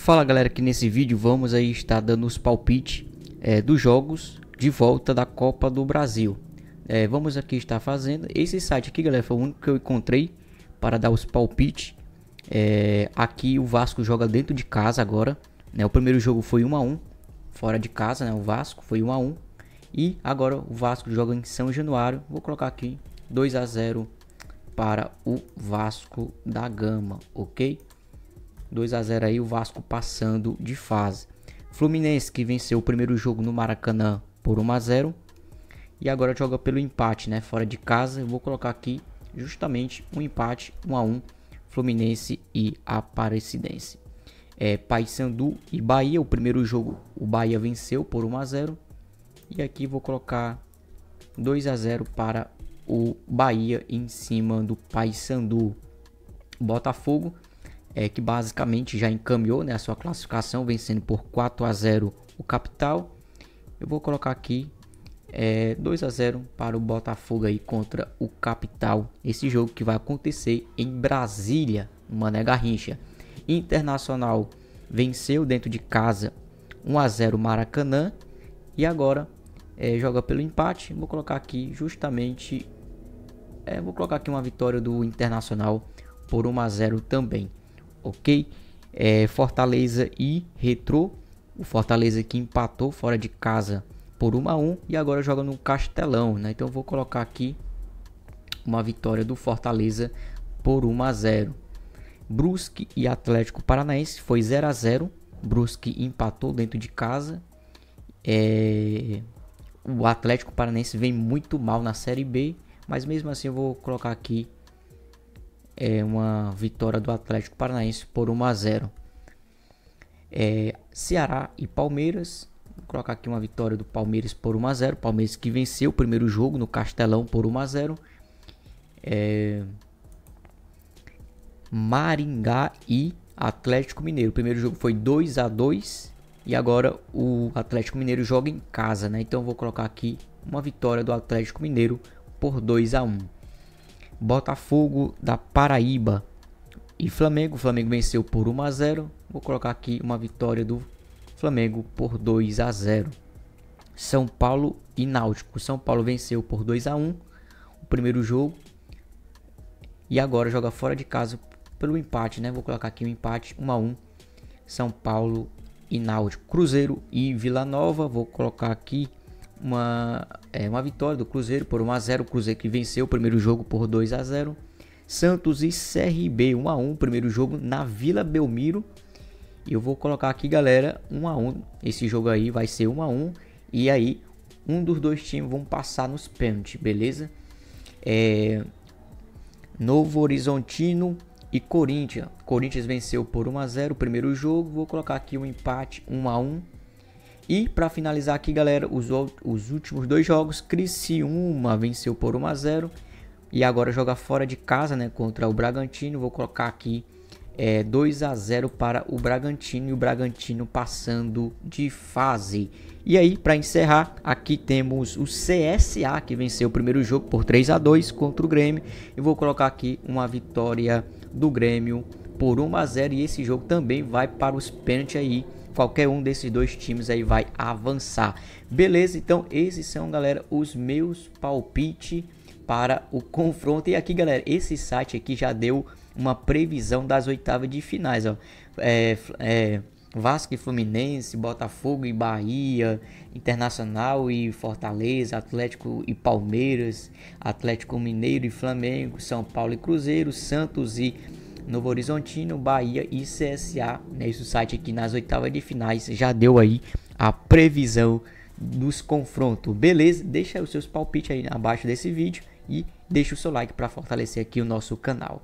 Fala galera, que nesse vídeo vamos aí estar dando os palpites dos jogos de volta da Copa do Brasil. Vamos aqui estar fazendo, esse site aqui galera foi o único que eu encontrei para dar os palpites. Aqui o Vasco joga dentro de casa agora, né? O primeiro jogo foi 1 a 1 fora de casa, né? O Vasco foi 1 a 1 e agora o Vasco joga em São Januário. Vou colocar aqui 2 a 0 para o Vasco da Gama, ok? 2 a 0 aí, o Vasco passando de fase. Fluminense, que venceu o primeiro jogo no Maracanã por 1 a 0 e agora joga pelo empate, né, fora de casa. Eu vou colocar aqui justamente um empate, 1 a 1, Fluminense e Aparecidense. Paysandu e Bahia, o primeiro jogo o Bahia venceu por 1 a 0 e aqui vou colocar 2 a 0 para o Bahia em cima do Paysandu. Botafogo, que basicamente já encaminhou, né, a sua classificação, vencendo por 4 a 0 o Capital. Eu vou colocar aqui 2 a 0 para o Botafogo aí contra o Capital. Esse jogo que vai acontecer em Brasília, no Mané Garrincha. Internacional venceu dentro de casa 1 a 0 Maracanã e agora joga pelo empate. Vou colocar aqui justamente vou colocar aqui uma vitória do Internacional por 1 a 0 também. Ok, Fortaleza e Retrô. O Fortaleza que empatou fora de casa por 1 a 1 e agora joga no Castelão, né? Então eu vou colocar aqui uma vitória do Fortaleza por 1 a 0. Brusque e Atlético Paranaense foi 0 a 0. Brusque empatou dentro de casa. O Atlético Paranaense vem muito mal na Série B, mas mesmo assim eu vou colocar aqui uma vitória do Atlético Paranaense por 1 a 0. Ceará e Palmeiras. Vou colocar aqui uma vitória do Palmeiras por 1 a 0. Palmeiras que venceu o primeiro jogo no Castelão por 1 a 0. Maringá e Atlético Mineiro. O primeiro jogo foi 2 a 2 e agora o Atlético Mineiro joga em casa, né? Então eu vou colocar aqui uma vitória do Atlético Mineiro por 2 a 1. Botafogo da Paraíba e Flamengo. O Flamengo venceu por 1 a 0. Vou colocar aqui uma vitória do Flamengo por 2 a 0. São Paulo e Náutico. São Paulo venceu por 2 a 1 o primeiro jogo e agora joga fora de casa pelo empate, né? Vou colocar aqui um empate, 1 a 1. São Paulo e Náutico. Cruzeiro e Vila Nova. Vou colocar aqui uma vitória do Cruzeiro por 1 a 0. O Cruzeiro que venceu o primeiro jogo por 2 a 0. Santos e CRB 1 a 1, primeiro jogo na Vila Belmiro. E eu vou colocar aqui, galera, 1 a 1. Esse jogo aí vai ser 1 a 1 e aí um dos dois times vão passar nos pênaltis, beleza? Novo Horizontino e Corinthians. Corinthians venceu por 1 a 0 o primeiro jogo. Vou colocar aqui um empate, 1 a 1. E para finalizar aqui, galera, os últimos dois jogos, Criciúma venceu por 1 a 0 e agora joga fora de casa, né, contra o Bragantino. Vou colocar aqui 2 a 0 para o Bragantino e o Bragantino passando de fase. E aí, para encerrar, aqui temos o CSA que venceu o primeiro jogo por 3 a 2 contra o Grêmio. Eu vou colocar aqui uma vitória do Grêmio por 1 a 0 e esse jogo também vai para os pênaltis aí. Qualquer um desses dois times aí vai avançar. Beleza? Então esses são, galera, os meus palpites para o confronto. E aqui, galera, esse site aqui já deu uma previsão das oitavas de finais, ó. Vasco e Fluminense, Botafogo e Bahia, Internacional e Fortaleza, Atlético e Palmeiras, Atlético Mineiro e Flamengo, São Paulo e Cruzeiro, Santos e Novo Horizontino, Bahia e CSA, né? Esse site aqui nas oitavas de finais já deu aí a previsão dos confrontos, beleza? Deixa aí os seus palpites aí abaixo desse vídeo e deixa o seu like para fortalecer aqui o nosso canal.